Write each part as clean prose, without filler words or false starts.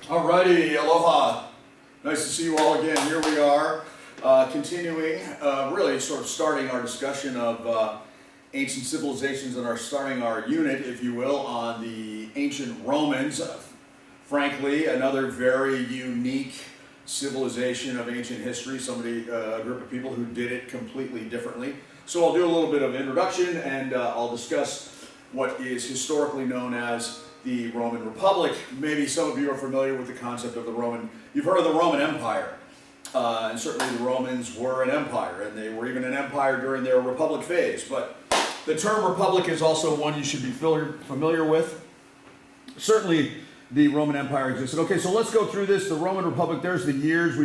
Alrighty, aloha. Nice to see you all again. Here we are, continuing, really sort of starting our discussion of ancient civilizations and starting our unit, if you will, on the ancient Romans. Frankly, another very unique civilization of ancient history, a group of people who did it completely differently. So I'll do a little bit of introduction and I'll discuss what is historically known as the Roman Republic. Maybe some of you are familiar with the concept of you've heard of the Roman Empire. And certainly the Romans were an empire, and they were even an empire during their republic phase. But the term republic is also one you should be familiar with. Certainly the Roman Empire existed. Okay, so let's go through this. The Roman Republic, there's the years. We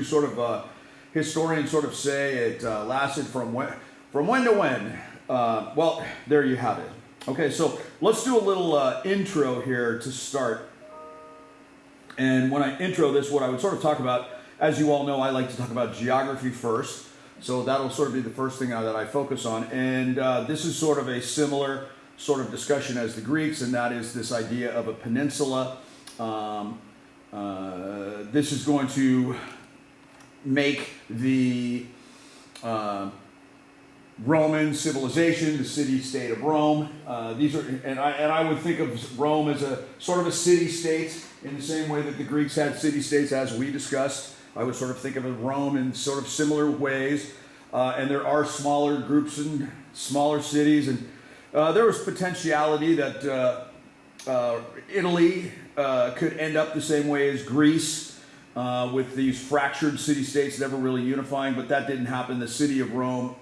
historians sort of say it lasted from when to when. Well, there you have it. Okay, so let's do a little intro here to start. And when I intro this, what I would sort of talk about, as you all know, I like to talk about geography first. So that'll sort of be the first thing that I focus on. And this is sort of a similar sort of discussion as the Greeks, and that is this idea of a peninsula. This is going to make the Roman civilization, the city-state of Rome. I would think of Rome as a sort of a city-state in the same way that the Greeks had city-states, as we discussed. I would sort of think of Rome in sort of similar ways. And there are smaller groups and smaller cities, and there was potentiality that Italy could end up the same way as Greece, with these fractured city-states never really unifying, but that didn't happen. The city of Rome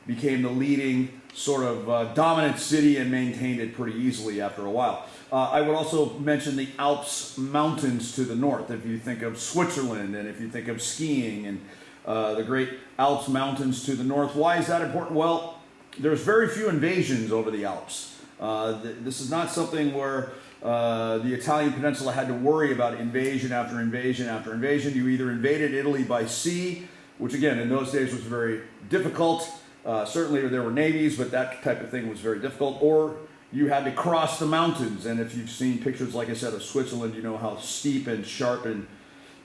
became the leading sort of dominant city and maintained it pretty easily after a while. I would also mention the Alps mountains to the north. If you think of Switzerland, and if you think of skiing, and the great Alps mountains to the north. Why is that important? Well, there's very few invasions over the Alps. This is not something where the Italian peninsula had to worry about invasion after invasion after invasion. You either invaded Italy by sea, which again in those days was very difficult. Certainly there were navies, but that type of thing was very difficult. Or you had to cross the mountains, and if you've seen pictures, like I said, of Switzerland, you know how steep and sharp and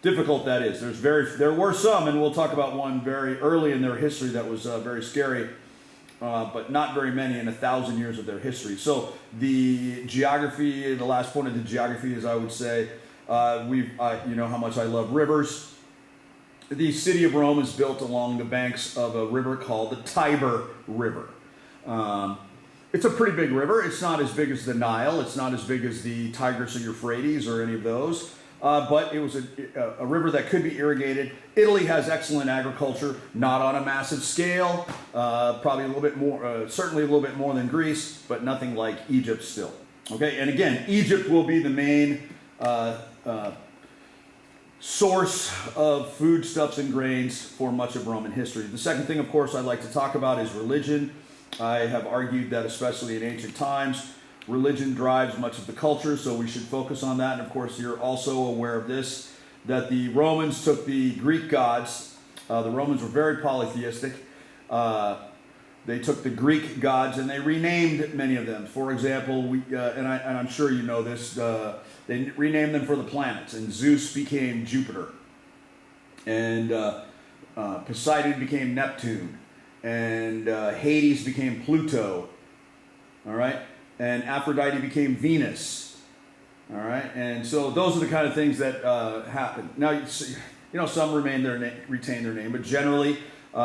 difficult that is. There were some, and we'll talk about one very early in their history that was very scary, but not very many in 1,000 years of their history. So the geography, the last point of the geography is, I would say, you know how much I love rivers. The city of Rome is built along the banks of a river called the Tiber River. It's a pretty big river. It's not as big as the Nile. It's not as big as the Tigris or Euphrates or any of those. But it was a river that could be irrigated. Italy has excellent agriculture, not on a massive scale. Probably a little bit more, certainly a little bit more than Greece, but nothing like Egypt still. Okay, and again, Egypt will be the main source of foodstuffs and grains for much of Roman history. The second thing, of course, I'd like to talk about is religion. I have argued that, especially in ancient times, religion drives much of the culture, so we should focus on that. And of course, you're also aware of this, that the Romans took the Greek gods. The Romans were very polytheistic. They took the Greek gods and they renamed many of them. For example, I'm sure you know this, they renamed them for the planets, and Zeus became Jupiter, and Poseidon became Neptune, and Hades became Pluto, all right? And Aphrodite became Venus, all right? And so those are the kind of things that happen. Now, you know, some retain their name, but generally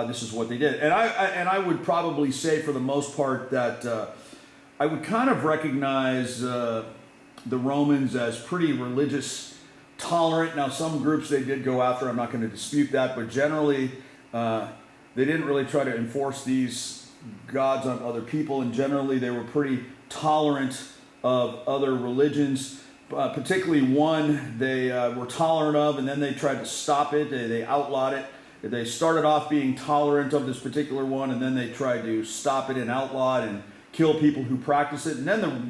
this is what they did. And I would probably say, for the most part, that I would kind of recognize the Romans as pretty religious, tolerant. Now, some groups they did go after. I'm not going to dispute that, but generally they didn't really try to enforce these gods on other people, and generally they were pretty tolerant of other religions, particularly one they were tolerant of, and then they tried to stop it. They outlawed it. They started off being tolerant of this particular one, and then they tried to stop it and outlaw it and kill people who practice it. And then the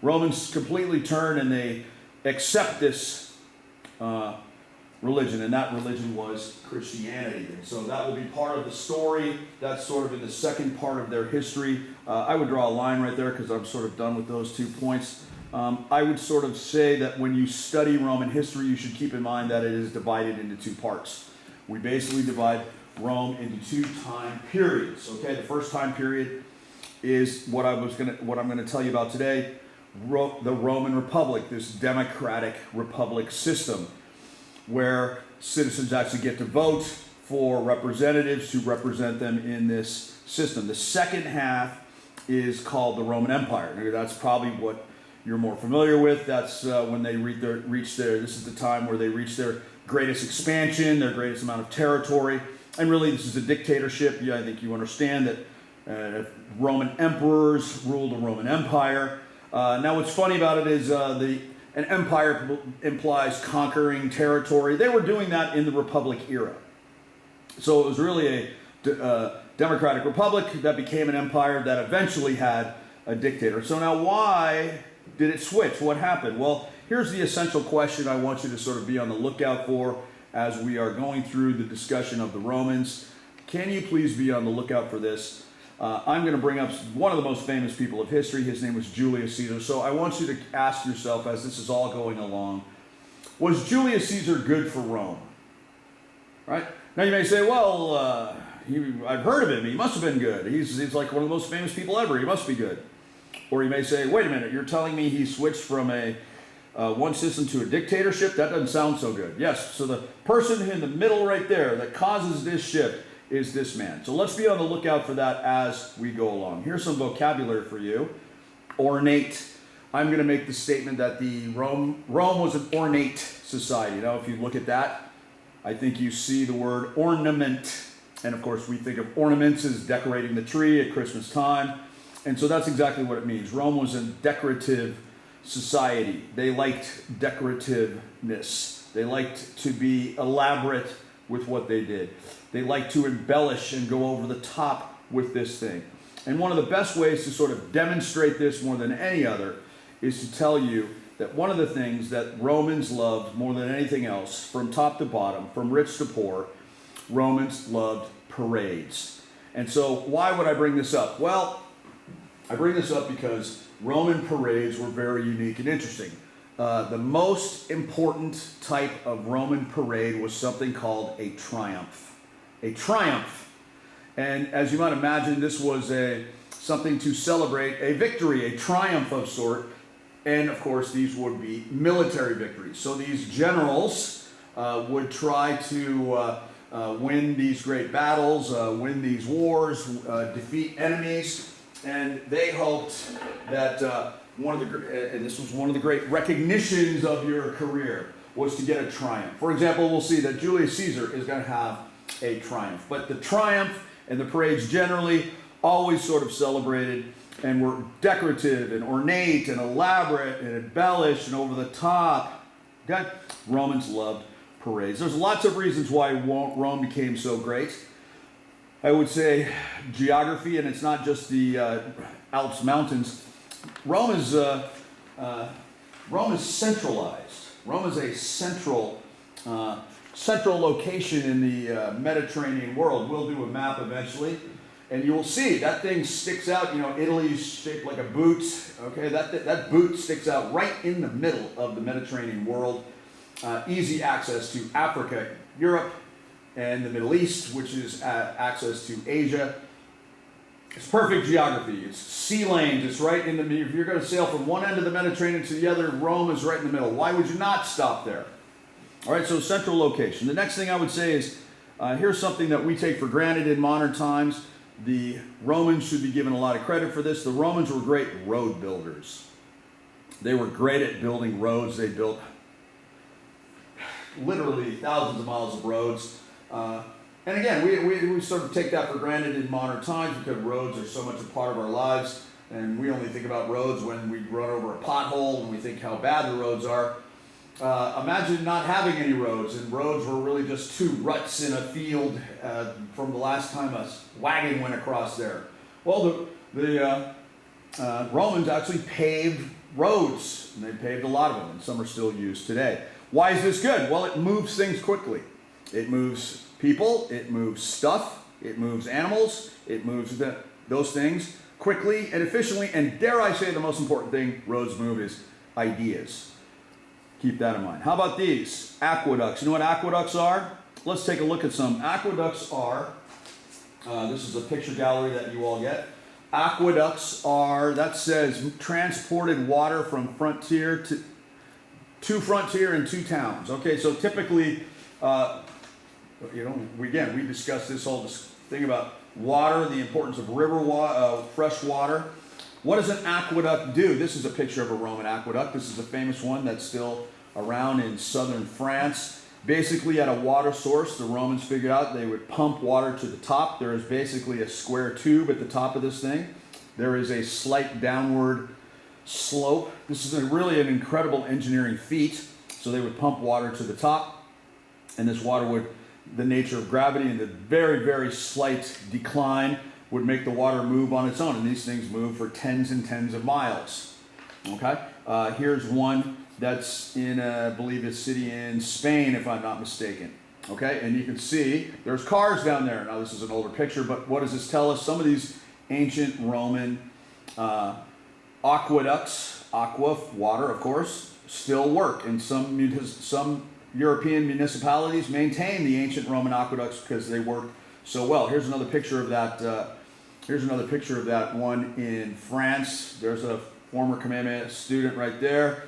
Romans completely turn and they accept this religion, and that religion was Christianity. And so that will be part of the story. That's sort of in the second part of their history. I would draw a line right there because I'm sort of done with those 2 points. I would sort of say that when you study Roman history, you should keep in mind that it is divided into two parts. We basically divide Rome into two time periods. Okay, the first time period is what I'm going to tell you about today, the Roman Republic, this democratic republic system, where citizens actually get to vote for representatives to represent them in this system. The second half is called the Roman Empire. Now, that's probably what you're more familiar with. That's when they this is the time where they reach their greatest expansion, their greatest amount of territory. And really, this is a dictatorship. Yeah, I think you understand that Roman emperors ruled the Roman Empire. Now, what's funny about it is an empire implies conquering territory. They were doing that in the Republic era. So it was really a democratic republic that became an empire that eventually had a dictator. So now why did it switch? What happened? Well, here's the essential question I want you to sort of be on the lookout for as we are going through the discussion of the Romans. Can you please be on the lookout for this? I'm going to bring up one of the most famous people of history. His name was Julius Caesar. So I want you to ask yourself, as this is all going along, was Julius Caesar good for Rome? Right? Now you may say, well, I've heard of him. He must have been good. He's like one of the most famous people ever. He must be good. Or you may say, wait a minute, you're telling me he switched from one system to a dictatorship? That doesn't sound so good. Yes, so the person in the middle right there that causes this shift is this man. So let's be on the lookout for that as we go along. Here's some vocabulary for you. Ornate. I'm going to make the statement that Rome was an ornate society. Now, if you look at that, I think you see the word ornament. And of course, we think of ornaments as decorating the tree at Christmas time. And so that's exactly what it means. Rome was a decorative society. They liked decorativeness. They liked to be elaborate with what they did. They liked to embellish and go over the top with this thing. And one of the best ways to sort of demonstrate this more than any other is to tell you that one of the things that Romans loved more than anything else, from top to bottom, from rich to poor, Romans loved parades. And so why would I bring this up? Well, I bring this up because Roman parades were very unique and interesting. The most important type of Roman parade was something called a triumph. A triumph. And as you might imagine, this was something to celebrate a victory, a triumph of sort. And of course, these would be military victories. So these generals would try to win these great battles, win these wars, defeat enemies. And they hoped that and this was one of the great recognitions of your career, was to get a triumph. For example, we'll see that Julius Caesar is going to have a triumph. But the triumph and the parades generally always sort of celebrated and were decorative and ornate and elaborate and embellished and over the top. Okay? Romans loved parades. There's lots of reasons why Rome became so great. I would say geography, and it's not just the Alps mountains. Rome is centralized. Rome is a central location in the Mediterranean world. We'll do a map eventually, and you will see that thing sticks out. You know, Italy's shaped like a boot. Okay, that boot sticks out right in the middle of the Mediterranean world. Easy access to Africa, Europe, and the Middle East, which is access to Asia. It's perfect geography. It's sea lanes. It's right in the middle. If you're going to sail from one end of the Mediterranean to the other, Rome is right in the middle. Why would you not stop there? All right, so central location. The next thing I would say is, here's something that we take for granted in modern times. The Romans should be given a lot of credit for this. The Romans were great road builders. They were great at building roads. They built literally thousands of miles of roads. And again, we sort of take that for granted in modern times because roads are so much a part of our lives, and we only think about roads when we run over a pothole and we think how bad the roads are. Imagine not having any roads, and roads were really just two ruts in a field from the last time a wagon went across there. Well, the Romans actually paved roads, and they paved a lot of them, and some are still used today. Why is this good? Well, it moves things quickly. It moves people, it moves stuff, it moves animals, it moves those things quickly and efficiently, and dare I say the most important thing roads move is ideas. Keep that in mind. How about these? Aqueducts. You know what aqueducts are? Let's take a look at some. Aqueducts are, this is a picture gallery that you all get. Aqueducts are, that says transported water from frontier to frontier and to towns. Okay, so typically, we discussed this whole thing about water, the importance of fresh water. What does an aqueduct do? This is a picture of a Roman aqueduct. This is a famous one that's still around in southern France. Basically, at a water source, the Romans figured out they would pump water to the top. There is basically a square tube at the top of this thing. There is a slight downward slope. This is really an incredible engineering feat. So they would pump water to the top, and this water would, the nature of gravity and the very, very slight decline would make the water move on its own. And these things move for tens and tens of miles. Okay? Here's one that's in, I believe, a city in Spain, if I'm not mistaken. Okay? And you can see there's cars down there. Now, this is an older picture, but what does this tell us? Some of these ancient Roman aqueducts, water, of course, still work. And some European municipalities maintain the ancient Roman aqueducts because they work so well. Here's another picture of that. Here's another picture of that one in France. There's a former Kamehameha student right there,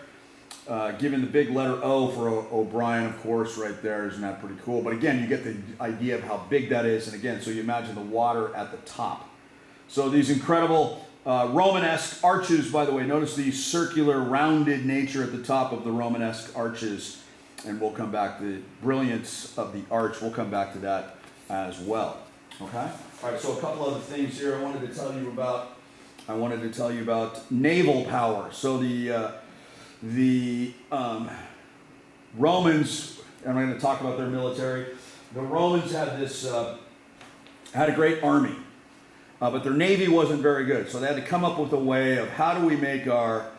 giving the big letter O for O'Brien, of course, right there. Isn't that pretty cool? But again, you get the idea of how big that is. And again, so you imagine the water at the top. So these incredible Romanesque arches, by the way, notice the circular, rounded nature at the top of the Romanesque arches. And we'll come back to the brilliance of the arch. We'll come back to that as well. Okay? All right, so a couple other things here I wanted to tell you about naval power. So the Romans, and I'm going to talk about their military. The Romans had a great army, but their navy wasn't very good. So they had to come up with a way of how do we make our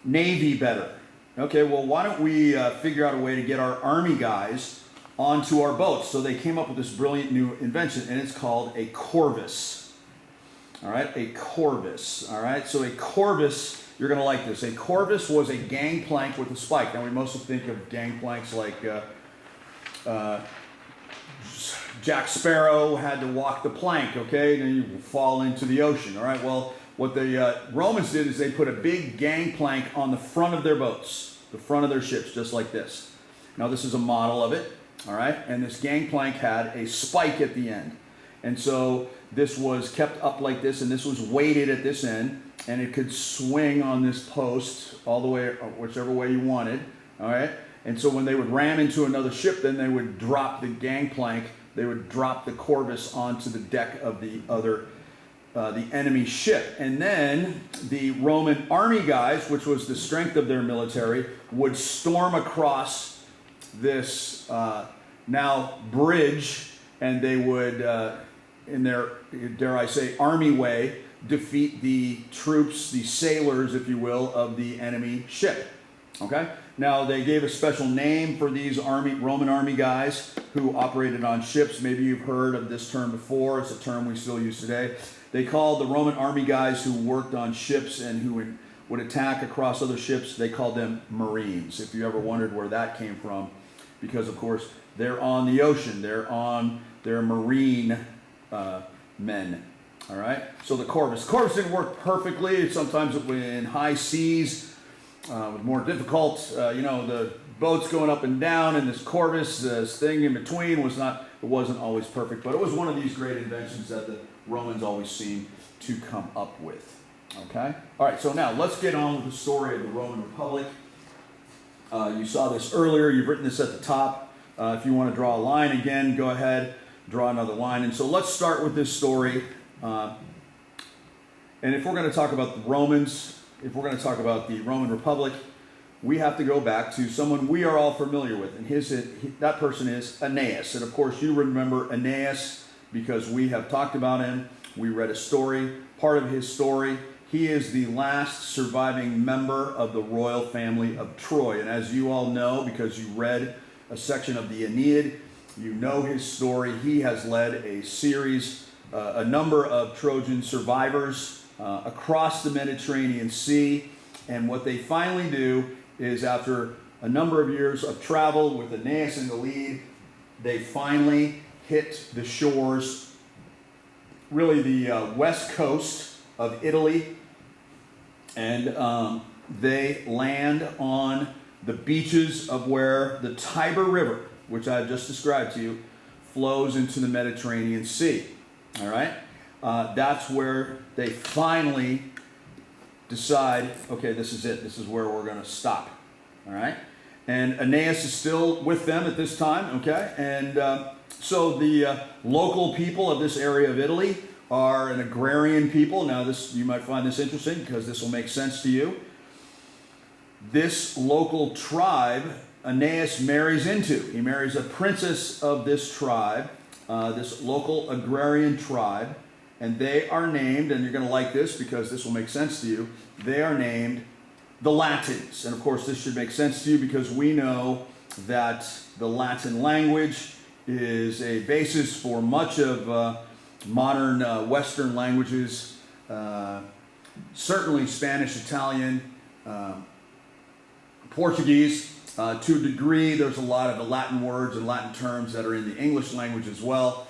navy better? Okay, well, why don't we figure out a way to get our army guys onto our boats? So they came up with this brilliant new invention, and it's called a corvus. All right, a corvus. All right, so a corvus, you're going to like this. A corvus was a gangplank with a spike. Now, we mostly think of gangplanks like Jack Sparrow had to walk the plank, okay? Then you fall into the ocean, all right? Well, what the Romans did is they put a big gangplank on the front of their boats, the front of their ships, just like this. Now, this is a model of it, all right? And this gangplank had a spike at the end. And so this was kept up like this, and this was weighted at this end, and it could swing on this post all the way, whichever way you wanted, all right? And so when they would ram into another ship, then they would drop the gangplank, they would drop the corvus onto the deck of the enemy ship. And then the Roman army guys, which was the strength of their military, would storm across this now bridge, and they would, in their, dare I say, army way, defeat the troops, the sailors, if you will, of the enemy ship. Okay? Now, they gave a special name for these Roman army guys who operated on ships. Maybe you've heard of this term before. It's a term we still use today. They called the Roman army guys who worked on ships and who would attack across other ships, they called them Marines. If you ever wondered where that came from, because, of course, they're on the ocean. They're marine men. All right? So the corvus. Corvus didn't work perfectly. Sometimes in high seas, was more difficult. The boats going up and down, and this corvus, this thing in between, wasn't always perfect. But it was one of these great inventions that the Romans always seem to come up with. Okay? All right, so now let's get on with the story of the Roman Republic. You saw this earlier. You've written this at the top. If you want to draw a line again, go ahead, draw another line. And so let's start with this story. And if we're going to talk about the Romans, if we're going to talk about the Roman Republic, we have to go back to someone we are all familiar with. And that person is Aeneas. And of course, you remember Aeneas because we have talked about him. We read a story, part of his story. He is the last surviving member of the royal family of Troy. And as you all know, because you read a section of the Aeneid, you know his story. He has led a number of Trojan survivors across the Mediterranean Sea And what they finally do is, after a number of years of travel with Aeneas in the lead, they finally hit the shores, really the west coast of Italy, and they land on the beaches of where the Tiber River, which I've just described to you, flows into the Mediterranean Sea. All right? That's where they finally decide, okay, this is it. This is where we're going to stop. All right? And Aeneas is still with them at this time, okay? And so the local people of this area of Italy are an agrarian people. Now, this, you might find this interesting because this will make sense to you. This local tribe, Aeneas marries into. He marries a princess of this tribe, this local agrarian tribe, and they are named, and you're going to like this because this will make sense to you, they are named the Latins. And of course, this should make sense to you because we know that the Latin language is a basis for much of modern Western languages, certainly Spanish, Italian, Portuguese. To a degree, there's a lot of the Latin words and Latin terms that are in the English language as well.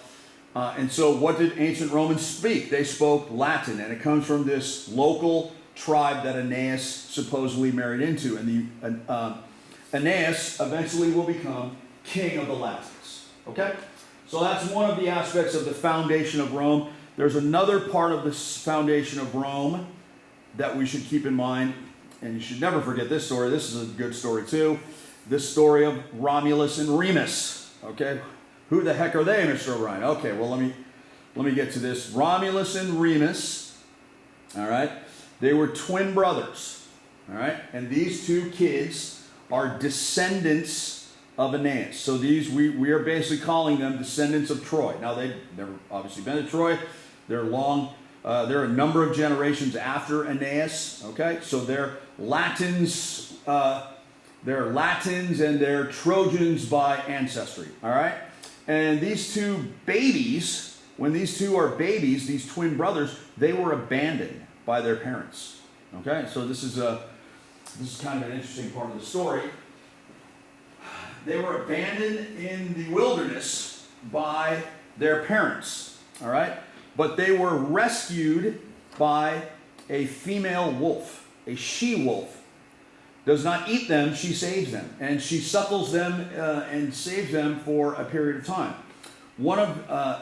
And so what did ancient Romans speak? They spoke Latin, and it comes from this local tribe that Aeneas supposedly married into. And Aeneas eventually will become king of the Latins. Okay? So that's one of the aspects of the foundation of Rome. There's another part of this foundation of Rome that we should keep in mind, and you should never forget this story. This is a good story too. This story of Romulus and Remus. Okay? Who the heck are they, Mr. O'Brien? Okay, well, let me get to this. Romulus and Remus, all right, they were twin brothers, all right, and these two kids are descendants of Aeneas. So these, we are basically calling them descendants of Troy. Now, they've never obviously been to Troy. They're a number of generations after Aeneas, okay? So they're Latins, and they're Trojans by ancestry, all right? And these two babies, when these two are babies, these twin brothers, they were abandoned by their parents. Okay, so this is kind of an interesting part of the story. They were abandoned in the wilderness by their parents. All right, but they were rescued by a female wolf, a she-wolf. Does not eat them, she saves them. And she suckles them and saves them for a period of time.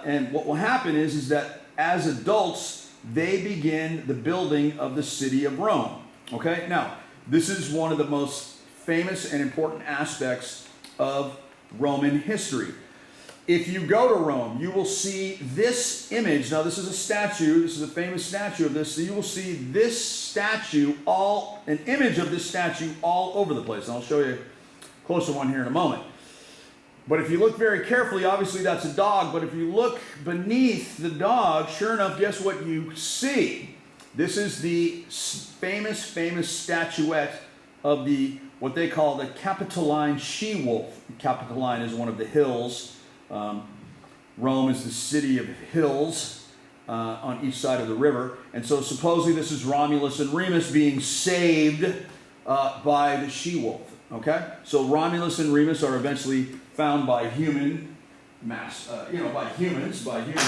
And what will happen is that as adults, they begin the building of the city of Rome. Okay? Now, this is one of the most famous and important aspects of Roman history. If you go to Rome, you will see this image. Now, this is a statue. This is a famous statue of this. So you will see this statue, an image of this statue all over the place. And I'll show you a closer one here in a moment. But if you look very carefully, obviously that's a dog. But if you look beneath the dog, sure enough, guess what you see? This is the famous statuette of what they call the Capitoline she-wolf. Capitoline is one of the hills. Rome is the city of hills on each side of the river. And so supposedly this is Romulus and Remus being saved by the she-wolf. Okay? So Romulus and Remus are eventually found by human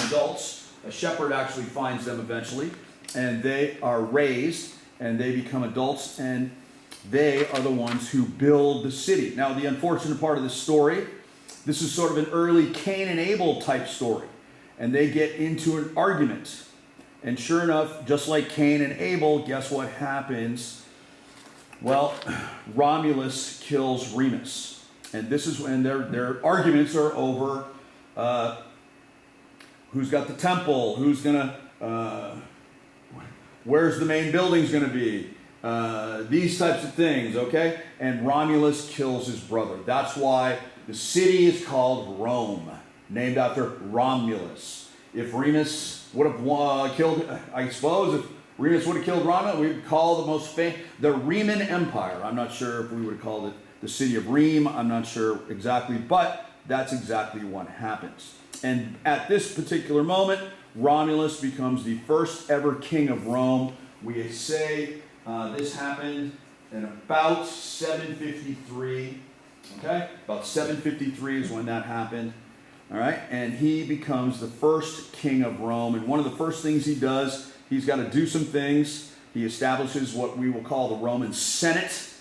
adults. A shepherd actually finds them eventually, and they are raised, and they become adults, and they are the ones who build the city. Now, the unfortunate part of this story, this is sort of an early Cain and Abel type story. And they get into an argument. And sure enough, just like Cain and Abel, guess what happens? Well, Romulus kills Remus. And this is when their arguments are over who's got the temple, who's going to, where's the main building's going to be, these types of things, okay? And Romulus kills his brother. That's why the city is called Rome, named after Romulus. If Remus would have killed, I suppose, if Remus would have killed Romulus, we would call the Rheman Empire. I'm not sure if we would have called it the city of Rheims. I'm not sure exactly, but that's exactly what happens. And at this particular moment, Romulus becomes the first ever king of Rome. We say this happened in about 753. Okay, about 753 is when that happened. All right, and he becomes the first king of Rome. And one of the first things he does, he's got to do some things. He establishes what we will call the Roman Senate.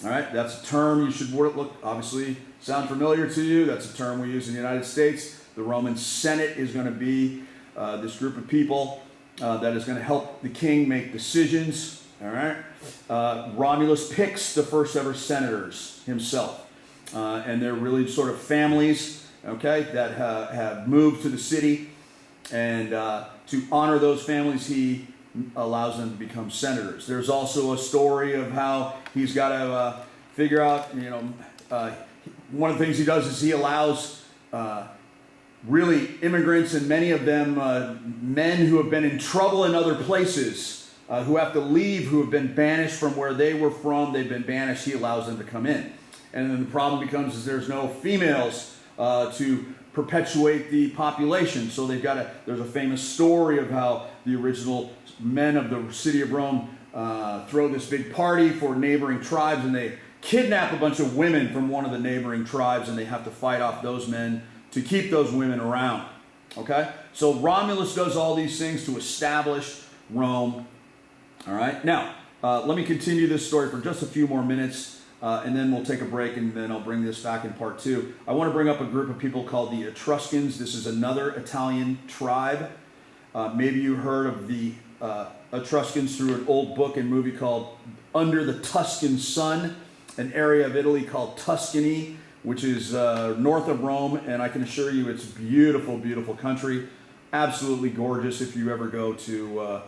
All right, that's a term you should look, obviously, sound familiar to you. That's a term we use in the United States. The Roman Senate is going to be this group of people that is going to help the king make decisions. All right, Romulus picks the first ever senators himself. And they're really sort of families, okay, that have moved to the city. And to honor those families, he allows them to become senators. There's also a story of how he's got to figure out, one of the things he does is he allows really immigrants, and many of them men who have been in trouble in other places, who have to leave, who have been banished from where they were from. They've been banished. He allows them to come in. And then the problem becomes is there's no females to perpetuate the population. So there's a famous story of how the original men of the city of Rome throw this big party for neighboring tribes, and they kidnap a bunch of women from one of the neighboring tribes, and they have to fight off those men to keep those women around. Okay? So Romulus does all these things to establish Rome. All right? Now, let me continue this story for just a few more minutes. And then we'll take a break, and then I'll bring this back in part 2. I want to bring up a group of people called the Etruscans. This is another Italian tribe. Maybe you heard of the Etruscans through an old book and movie called Under the Tuscan Sun, an area of Italy called Tuscany, which is north of Rome. And I can assure you it's a beautiful, beautiful country. Absolutely gorgeous. If you ever go to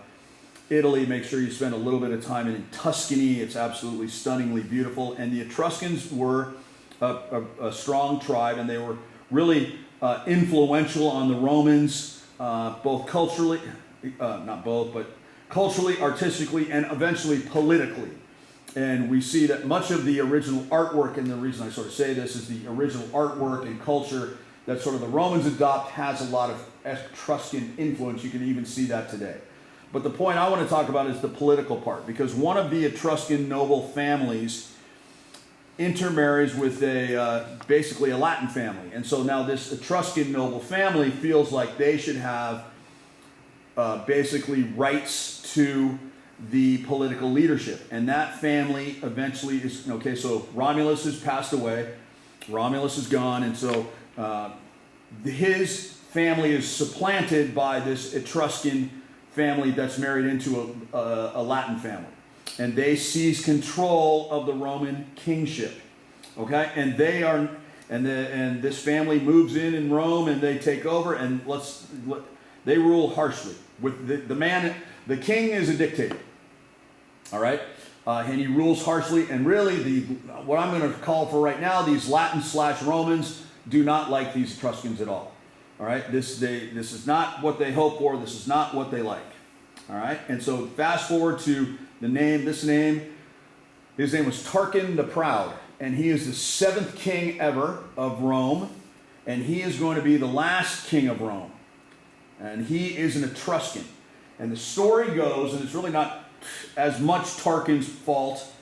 Italy, make sure you spend a little bit of time in Tuscany. It's absolutely stunningly beautiful. And the Etruscans were a strong tribe, and they were really influential on the Romans, both culturally, not both, but culturally, artistically, and eventually politically. And we see that much of the original artwork, and the reason I sort of say this is the original artwork and culture that sort of the Romans adopt has a lot of Etruscan influence. You can even see that today. But the point I want to talk about is the political part, because one of the Etruscan noble families intermarries with basically a Latin family. And so now this Etruscan noble family feels like they should have basically rights to the political leadership. And that family eventually is, okay, so Romulus has passed away. Romulus is gone. And so his family is supplanted by this Etruscan family that's married into a Latin family, and they seize control of the Roman kingship. Okay, and this family moves in Rome, and they take over, and they rule harshly. With the king is a dictator. All right, and he rules harshly, and really what I'm going to call for right now, these Latin/Romans do not like these Etruscans at all. All right, this is not what they hope for. This is not what they like. All right, and so fast forward to his name was Tarquin the Proud, and he is the 7th king ever of Rome, and he is going to be the last king of Rome, and he is an Etruscan. And the story goes, and it's really not as much Tarquin's fault,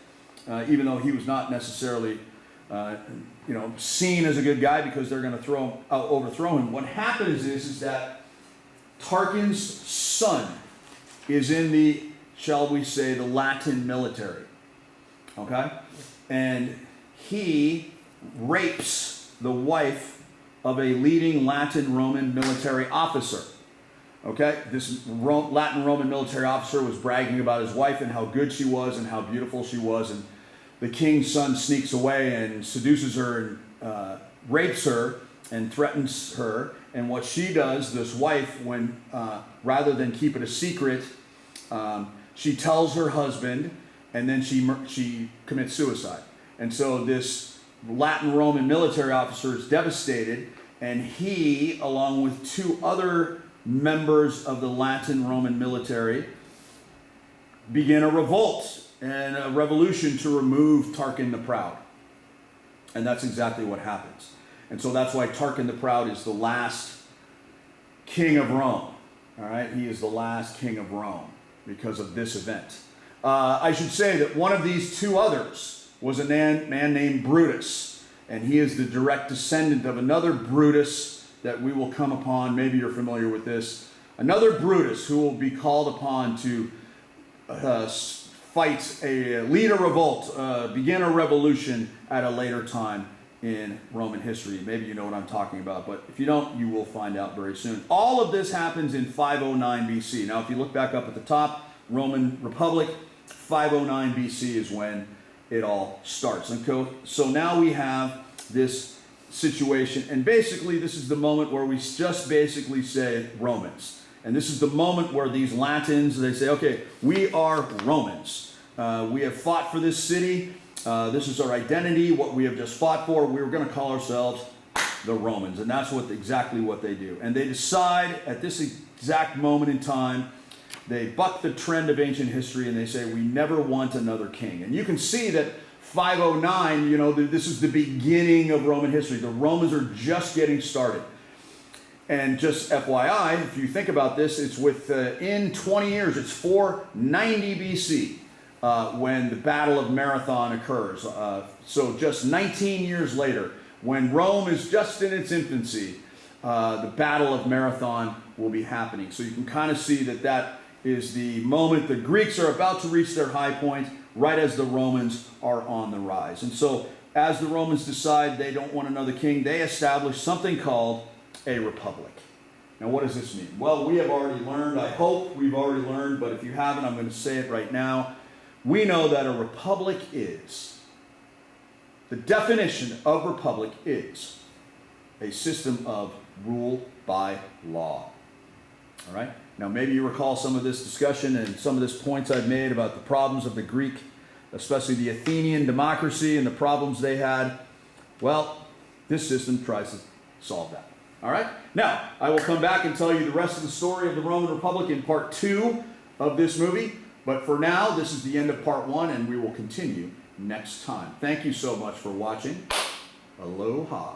even though he was not necessarily seen as a good guy, because they're going to overthrow him. What happens is that Tarquin's son is in the, shall we say, the Latin military. Okay? And he rapes the wife of a leading Latin Roman military officer. Okay? This Latin Roman military officer was bragging about his wife and how good she was and how beautiful she was, and the king's son sneaks away and seduces her and rapes her and threatens her. And what she does, this wife, when rather than keep it a secret, she tells her husband, and then she commits suicide. And so this Latin Roman military officer is devastated, and he, along with 2 other members of the Latin Roman military, begin a revolt and a revolution to remove Tarquin the Proud. And that's exactly what happens. And so that's why Tarquin the Proud is the last king of Rome. All right? He is the last king of Rome because of this event. I should say that one of these two others was a man named Brutus, and he is the direct descendant of another Brutus that we will come upon. Maybe you're familiar with this. Another Brutus who will be called upon to lead a revolt, begin a revolution at a later time in Roman history. Maybe you know what I'm talking about, but if you don't, you will find out very soon. All of this happens in 509 BC. Now, if you look back up at the top, Roman Republic, 509 BC is when it all starts. And so now we have this situation, and basically this is the moment where we just basically say Romans. And this is the moment where these Latins, they say, okay, we are Romans. We have fought for this city. This is our identity, what we have just fought for. We were going to call ourselves the Romans. And that's exactly what they do. And they decide at this exact moment in time, they buck the trend of ancient history and they say, we never want another king. And you can see that 509, this is the beginning of Roman history. The Romans are just getting started. And just FYI, if you think about this, it's in 20 years, it's 490 BC when the Battle of Marathon occurs. So just 19 years later, when Rome is just in its infancy, the Battle of Marathon will be happening. So you can kind of see that is the moment the Greeks are about to reach their high point, right as the Romans are on the rise. And so as the Romans decide they don't want another king, they establish something called a republic. Now, what does this mean? Well, we have already learned, I hope we've already learned, but if you haven't, I'm going to say it right now. We know that a republic the definition of republic is a system of rule by law. All right? Now, maybe you recall some of this discussion and some of this points I've made about the problems of the Greek, especially the Athenian democracy and the problems they had. Well, this system tries to solve that. All right? Now, I will come back and tell you the rest of the story of the Roman Republic in part 2 of this movie. But for now, this is the end of part 1, and we will continue next time. Thank you so much for watching. Aloha.